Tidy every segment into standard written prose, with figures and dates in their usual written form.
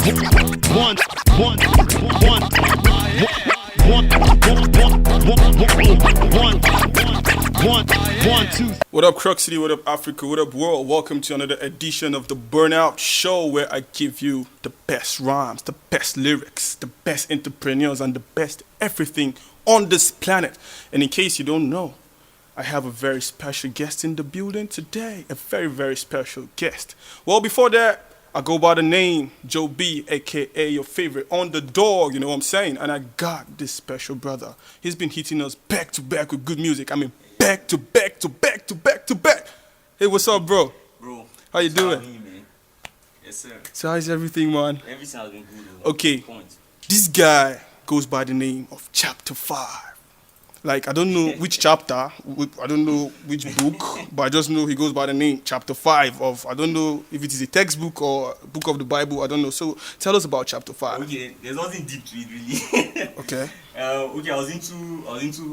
One, one, one, one, two. What up, Crux City? What up, Africa? What up, world? Welcome to another edition of the Burnout Show, where I give you the best rhymes, the best lyrics, the best entrepreneurs, and the best everything on this planet. And in case you don't know, I have a very special guest in the building today. A very, very special guest. Well, before that, I go by the name Joe B, aka your favorite underdog, you know what I'm saying? And I got this special brother. He's been hitting us back to back with good music. I mean, back to back to back to back to back. Hey, what's up, bro? Bro, How you doing? man. Yes, sir. So how's everything, man? Everything has been good. Though. Okay, Point. this guy goes by the name of Chapter 5. Like, I don't know which chapter, I don't know which book, but I just know he goes by the name Chapter 5 of, I don't know if it is a textbook or a book of the Bible, I don't know. So tell us about Chapter 5. Okay, there's nothing deep to it, really. Okay. Okay, I was into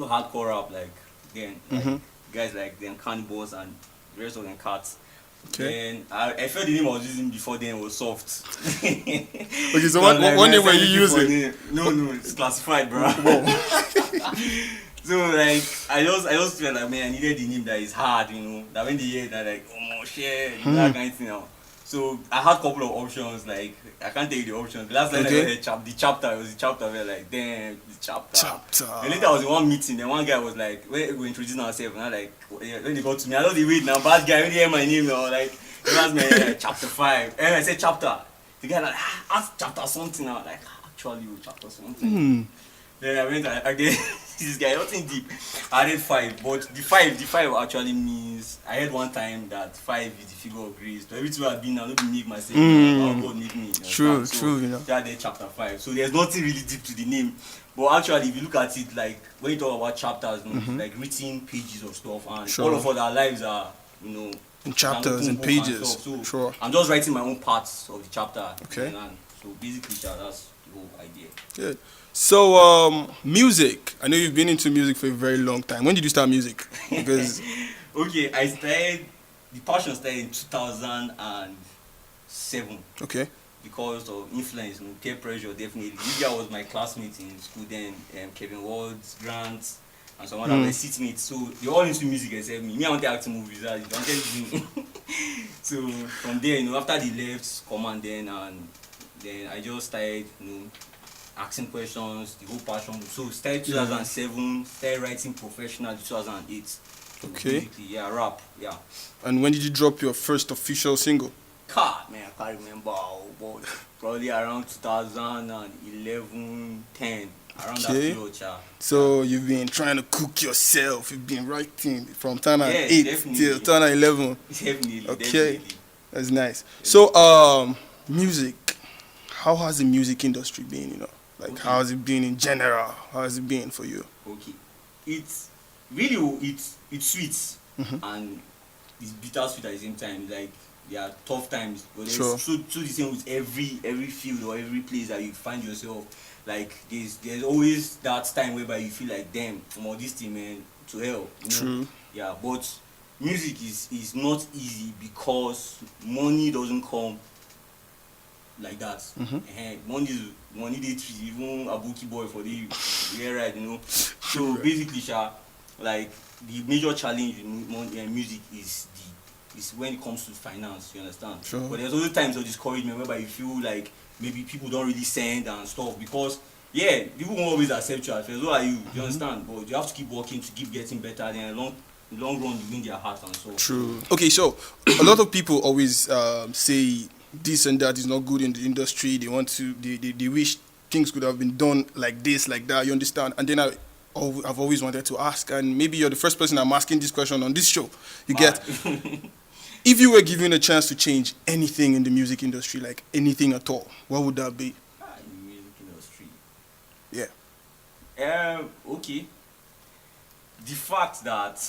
hardcore rap, like, then, like, guys like them cannibals and the rest of them cats. Okay. Then I felt the name I was using before then was soft. Okay, so what name were you using? No, it's classified, bro. So like I just felt like, man, I needed the name that is hard, you know. That when they hear that, like, oh shit, that kind of thing now. So I had a couple of options, like I can't tell you the options. The last time I heard the chapter, it was the chapter where like, damn, the chapter. And later I was in one meeting, then one guy was like, when we introducing ourselves, and I like, when they got to me, I know they wait now, bad guy, when they hear my name now, like, he asked me, chapter 5. And I said chapter. The guy like, ask chapter something now, like, actually, chapter something. Then I went again. This guy, nothing deep. I added 5, but the five actually means I heard one time that 5 is the figure of grace. So every time I've been now, nobody make myself. How God make me. True, so, you know. That there chapter 5. So there's nothing really deep to the name. But actually, if you look at it, like when you talk about chapters, you know, like written pages of stuff, and all of our lives are, you know, in chapters and pages. So sure. I'm just writing my own parts of the chapter. Okay. So basically, that's the whole idea. Good. So, music. I know you've been into music for a very long time. When did you start music? Because okay, the passion started in 2007. Okay. Because of influence, you know, peer pressure, definitely. This guy was my classmate in school then, Kevin Ward's, Grant, and some other seatmates. So they all into music except me. I wanted to act in movies, I wanted to do. So from there, you know, after they left command then I just started, you know, asking questions, the whole passion. So started 2007, started writing professionally 2008. So okay. Yeah, rap, yeah. And when did you drop your first official single? God, man, I can't remember, but probably around 2011, 10, around that period, yeah. So you've been trying to cook yourself, you've been writing from 2008 till 2011. Definitely, okay. Definitely. That's nice. So, music, how has the music industry been, you know? Like, okay. How has it been in general? How has it been for you? Okay. It's really, it's sweet and it's bittersweet at the same time. Like, there are tough times, but there's so the same with every field or every place that you find yourself. Like, there's always that time whereby you feel like, damn, from all this thing, man, to hell. You know? True. Yeah, but music is not easy because money doesn't come like that. Money they treat even a bookie boy for the right, you know. So basically, like the major challenge in music is when it comes to finance, you understand? Sure. But there's also times of discouragement whereby you feel like maybe people don't really send and stuff because people won't always accept you at first. So are you? You understand? But you have to keep working to keep getting better. Then long run, you win their heart and so. True. Okay, so a lot of people always say this and that is not good in the industry. They want to, they wish things could have been done like this, like that. You understand? And then I've always wanted to ask, and maybe you're the first person I'm asking this question on this show. You get? If you were given a chance to change anything in the music industry, like anything at all, what would that be? In the music industry. Yeah. Okay. The fact that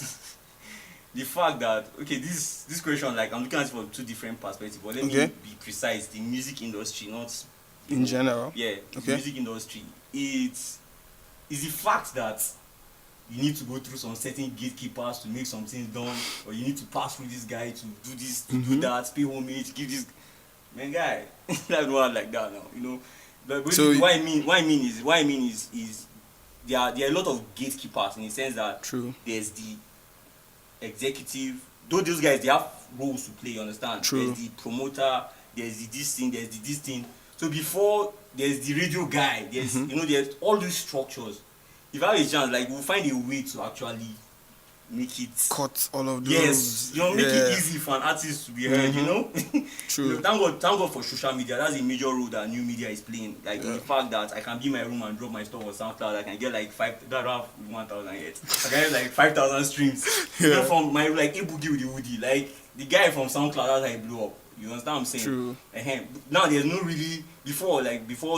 okay, this question, like I'm looking at it from two different perspectives, but let me be precise. The music industry, not in general. Yeah. The music industry. It's the fact that you need to go through some certain gatekeepers to make some things done, or you need to pass through this guy to do this, to do that, pay homage, give this. man, guy, that's not like that now, you know. But So- what I mean is there are a lot of gatekeepers in the sense that True. there's the executive. Though those guys they have roles to play, you understand? True. There's the promoter, there's the this thing, there's the this thing. So before there's the radio guy, there's you know there's all these structures. If I have a chance, like we'll find a way to actually make it Cut all of those. yes, you know, make Yeah. it easy for an artist to be heard, you know. True. You know, thank God for social media. That's a major role that new media is playing. Like the fact that I can be in my room and drop my stuff on SoundCloud, I can get like that don't have 1,000 yet. I can get like 5,000 streams. You know, from my like Ebugi with the Woody, like the guy from SoundCloud, that's how he blew up. You understand what I'm saying? True. Now there's no really before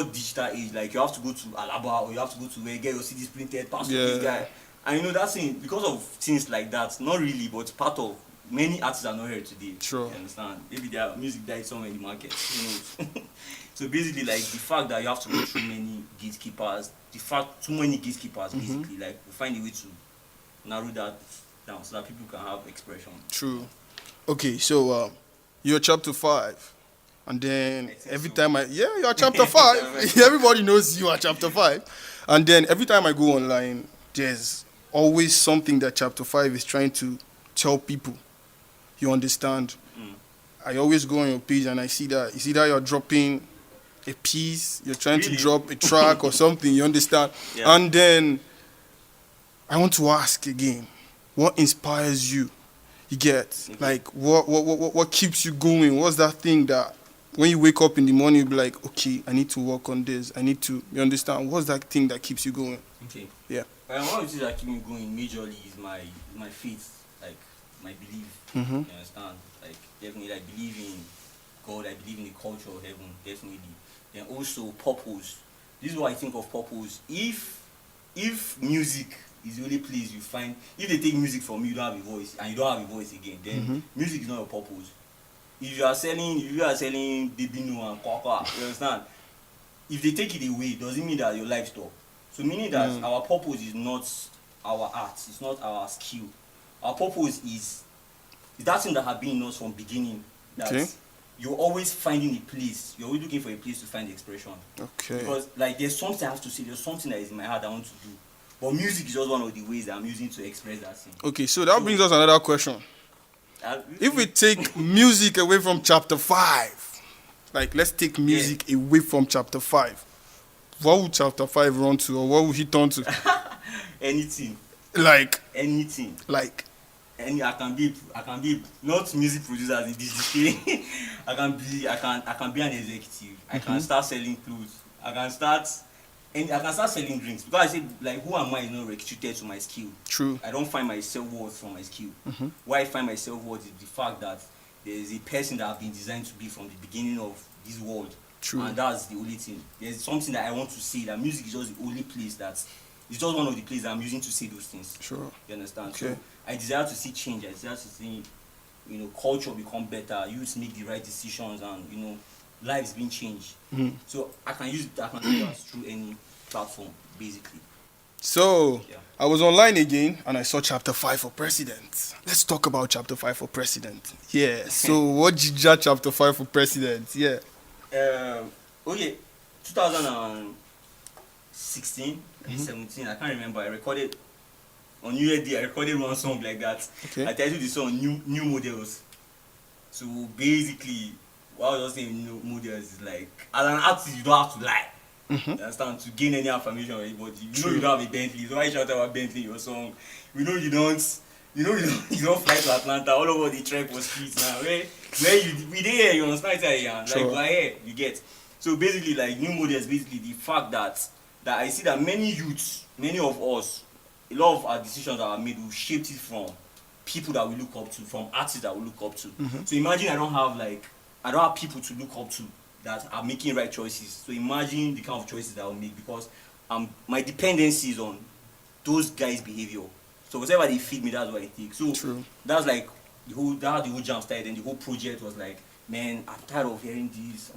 digital age, like you have to go to Alaba or you have to go to where get your CDs printed, pass to this Yeah. guy. And you know that's thing because of things like that, not really, but part of many artists are not here today. Sure. You understand? Maybe their music died somewhere in the market. Who knows? So basically, like the fact that you have to go through many gatekeepers, too many gatekeepers, basically, like we find a way to narrow that down so that people can have expression. True. Okay, so you're chapter 5. And then every time you're chapter 5. Everybody knows you are chapter 5. And then every time I go online, there's always something that chapter 5 is trying to tell people. You understand? I always go on your page and I see that it's either you're dropping a piece, you're trying to Really? drop a track or something, you understand? Yeah. And then I want to ask again, what inspires you? You get like what keeps you going? What's that thing that when you wake up in the morning you be like, okay, I need to work on this. I need to, you understand? What's that thing that keeps you going? Okay. Yeah. One of the things that keep me going majorly is my faith, like my belief. Mhm. You understand? Like definitely, I believe in God. I believe in the culture of heaven. Definitely. Then also purpose. This is what I think of purpose. If music is the only place you find, if they take music from you, you don't have a voice, and you don't have a voice again, then music is not your purpose. If you are selling Debino and Kwakwa, you understand? If they take it away, it doesn't mean that your life stop. So meaning that our purpose is not our art, it's not our skill. Our purpose is that thing that has been in us from beginning. That Okay. you're always finding a place. You're always looking for a place to find the expression. Okay. Because like there's something I have to say, there's something that is in my heart I want to do. But music is just one of the ways that I'm using to express that thing. Okay, so that brings us another question. If we take music away from chapter 5, like let's take music away from chapter 5, what would chapter 5 run to, or what would he turn to? anything, like, anything. And I can be not music producer as in DJ. I can be an executive. I can start selling clothes. I can start selling drinks because I say like who am I is not restricted to my skill. True. I don't find my self-worth from my skill. Why I find my self-worth is the fact that there is a person that I've been designed to be from the beginning of this world. True. And that's the only thing. There's something that I want to say, that music is just the only place it's just one of the places I'm using to say those things. Sure. You understand? Okay. So I desire to see change. I desire to see, culture become better. Youth make the right decisions, and lives being changed. So I can do that through any platform, basically. So, Yeah. I was online again and I saw chapter 5 for president. Let's talk about chapter 5 for president. Yeah. So, what did you chapter 5 for president? Yeah. Okay, 2016, 17, I can't remember. I recorded on New Year Day. I recorded one song like that. Okay. I titled the song "New Models." So basically, what I was just saying, new models is like, as an artist, you don't have to lie. You understand? To gain any affirmation or anybody. You know you don't have a Bentley. So why you shout about Bentley in your song? You know you don't fly to Atlanta all over the track for streets now. Where we there, you understand? Sure. Like we're here, you get. So basically, like new models, basically the fact that I see that many youths, many of us, a lot of our decisions that are made, we shaped it from people that we look up to, from artists that we look up to. So imagine I don't have people to look up to that are making right choices. So imagine the kind of choices that I'll make, because my dependency is on those guys' behavior. So whatever they feed me, that's what I take. So True. that's like the whole jam started, and the whole project was like, man, I'm tired of hearing this.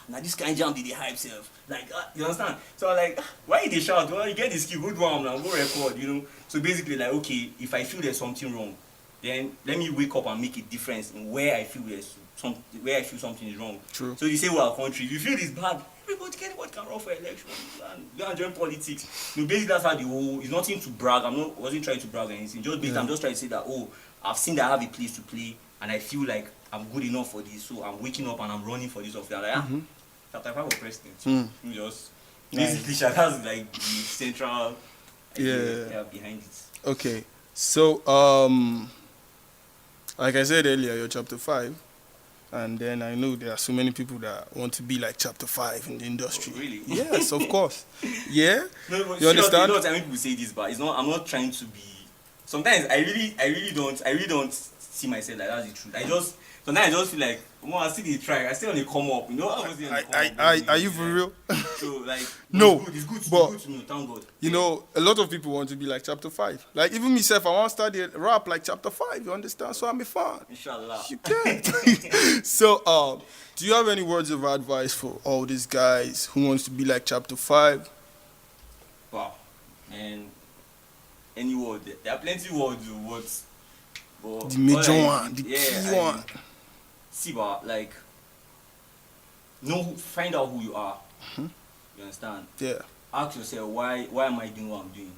Now this kind of jam did the hype self. Like, you understand? So I'm like, why did they shout? Well, you get the skill, go do now, go record, So basically, like, okay, if I feel there's something wrong, then let me wake up and make a difference in where I feel where I feel something is wrong. True. So you say, well, our country, if you feel it's bad, everybody can run for election and go and join politics. No, basically that's how the whole. It's nothing to brag. Wasn't trying to brag or anything. Just basically, I'm just trying to say that I've seen that I have a place to play, and I feel like I'm good enough for this. So I'm waking up and I'm running for this of that. Like, Chapter 5 of president. Just basically, that's like the central idea behind it. Okay. So like I said earlier, you're chapter 5. And then I know there are so many people that want to be like chapter 5 in the industry. Oh, really? Yes, of course. Yeah? No, but You understand? You know what I mean? People say this, but it's not. I'm not trying to be. Sometimes I really don't see myself like that's the truth. Sometimes I just feel like, I still they try. I still want to come up. You know, Are you for real? So like, No, it's good but to know. Thank God. you know, a lot of people want to be like chapter 5. Like even myself, I want to study rap like chapter 5. You understand? So I'm a fan. Inshallah. You can. So, do you have any words of advice for all these guys who wants to be like chapter 5? Wow. And any word. There are plenty words. But The major all one, the key one. See, but like, find out who you are. You understand? Yeah. Ask yourself why am I doing what I'm doing?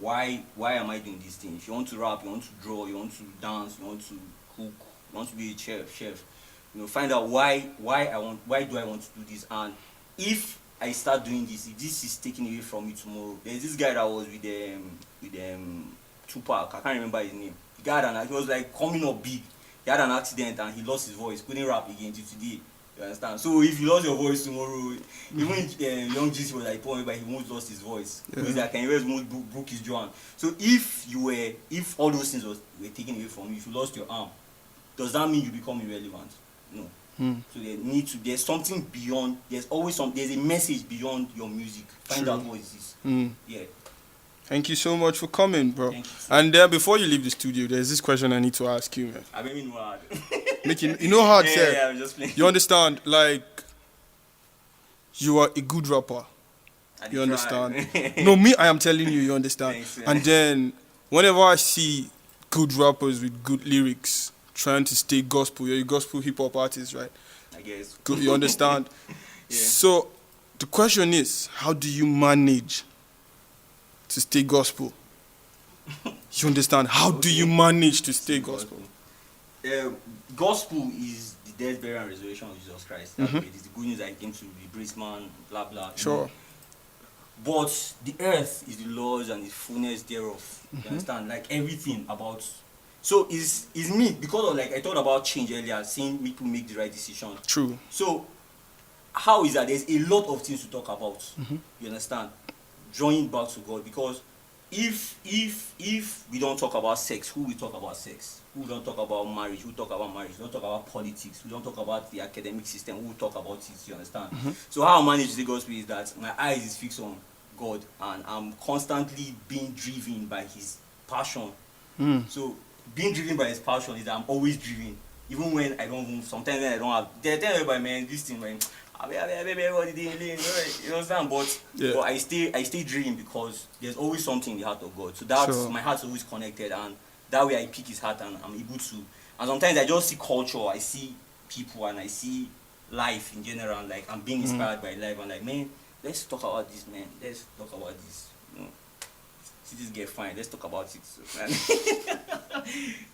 Like why am I doing these things? You want to rap, you want to draw, you want to dance, you want to cook, you want to be a chef. You know, find out why do I want to do this, and if I start doing this, if this is taken away from me tomorrow. There's this guy that was with Tupac, I can't remember his name. The guy he was like coming up big. He had an accident and he lost his voice, couldn't rap again till today. You understand? So if you lost your voice tomorrow, even Young Jesus was like, but he won't lost his voice. Because like Kanye West won't broke his jaw. So if all those things were taken away from you, if you lost your arm, does that mean you become irrelevant? No. So there's something beyond. There's a message beyond your music. Find out what it is. Yeah. Thank you so much for coming, bro. Thank you. And then before you leave the studio, there's this question I need to ask you, man. I mean, hard. You know hard, sir. Yeah, I'm just playing. You understand? Like, you are a good rapper. You understand? No, me, I am telling you, you understand? Thanks, and then, whenever I see good rappers with good lyrics trying to stay gospel, you're a gospel hip-hop artist, right? I guess. You understand? Yeah. So, the question is, how do you manage to stay gospel? You understand? How do you manage to stay gospel? Gospel is the death, burial, and resurrection of Jesus Christ. That's it. It's the good news that he came to liberate man, blah blah. Sure. But the earth is the Lord's and the fullness thereof. You understand? Like everything about. So is me, because of like I thought about change earlier, seeing people make the right decision. True. So how is that? There's a lot of things to talk about. You understand? Drawing back to God, because if we don't talk about sex, who will talk about sex? Who don't talk about marriage? Who talk about marriage? We don't talk about politics. We don't talk about the academic system. Who will talk about it? You understand? So how I manage the gospel is that my eyes is fixed on God, and I'm constantly being driven by His passion. So being driven by His passion is that I'm always driven, even when I don't. Sometimes when I don't have. They tell everybody, man, this thing, man. You understand? But I stay dreaming because there's always something in the heart of God. So that's my heart's always connected, and that way I pick His heart and I'm able to. And sometimes I just see culture, I see people, and I see life in general. And like I'm being inspired by life. I'm like, man, let's talk about this, man. Let's talk about this. You know, see this get fine. Let's talk about it. So, man.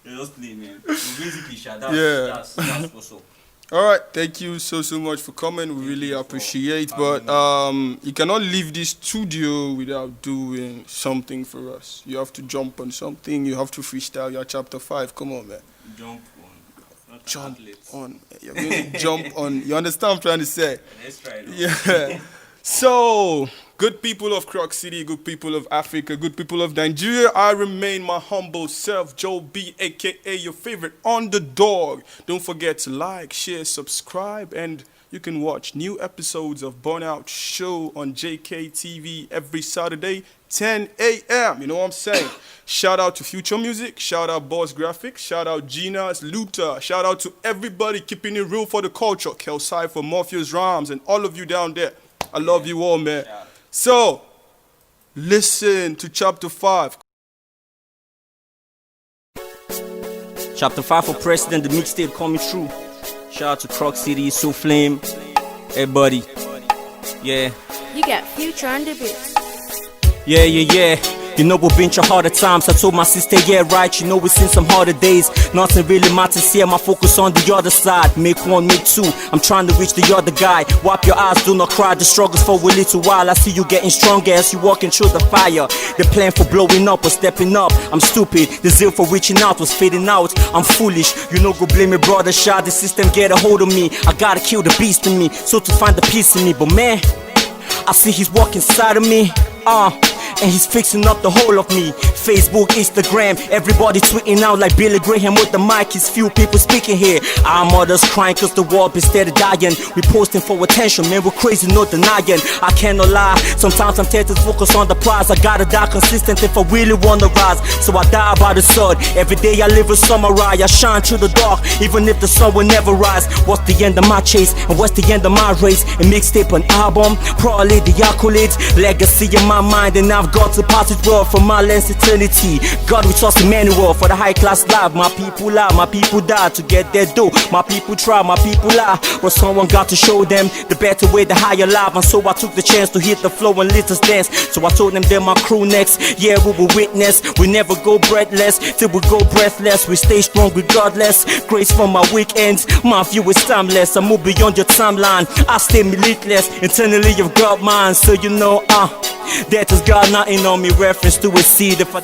Just play, man. So basically, that's what's up. All right, thank you so much for coming. We really appreciate. But you cannot leave this studio without doing something for us. You have to jump on something. You have to freestyle your chapter 5. Come on, man. Jump on. You're going to jump on. You understand what I'm trying to say? Let's try it. Yeah. So, good people of Croc City, good people of Africa, good people of Nigeria, I remain my humble self, Joe B, a.k.a. your favorite underdog. Don't forget to like, share, subscribe, and you can watch new episodes of Burnout Show on JKTV every Saturday, 10 a.m. You know what I'm saying? Shout out to Future Music, shout out Boss Graphics, shout out Gina's Luther, shout out to everybody keeping it real for the culture, Kel Cypher, Morpheus Rhymes, and all of you down there. I love you all, man. So, listen to chapter 5. Chapter 5 for President, the mixtape coming through. Shout out to Croc City, So Flame, everybody. Yeah. You got Future on the beats. Yeah. You know we've been through harder times. I told my sister, yeah, right. You know we've seen some harder days. Nothing really matters here. My focus on the other side. Make one, make two. I'm trying to reach the other guy. Wipe your eyes, do not cry. The struggles for a little while. I see you getting stronger as you walking through the fire. The plan for blowing up or stepping up. I'm stupid. The zeal for reaching out was fading out. I'm foolish. You know go blame me, brother. Shot the system get a hold of me. I gotta kill the beast in me, so to find the peace in me. But man, I see he's walking inside of me. And he's fixing up the whole of me. Facebook, Instagram, everybody tweeting out like Billy Graham with the mic. It's few people speaking here. Our mothers crying cause the world is steady dying. We posting for attention, man, we're crazy, no denying. I cannot lie, sometimes I'm tempted to focus on the prize. I gotta die consistent if I really wanna rise. So I die by the sword, every day I live a samurai. I shine through the dark, even if the sun will never rise. What's the end of my chase, and what's the end of my race? A mixtape, an album, probably the accolades. Legacy in my mind, and I've got to pass it well from my lens eternity. God, we trust Emmanuel for the high class life. My people lie, my people die to get their dough. My people try, my people lie, but someone got to show them the better way, the higher life. And so I took the chance to hit the flow and let us dance. So I told them they're my crew next. Yeah, we will witness. We never go breathless till we go breathless. We stay strong regardless. Grace for my weekends. My view is timeless. I move beyond your timeline. I stay militless. Internally you've got mine. So you know, that has got nothing on me. Reference to a seed if I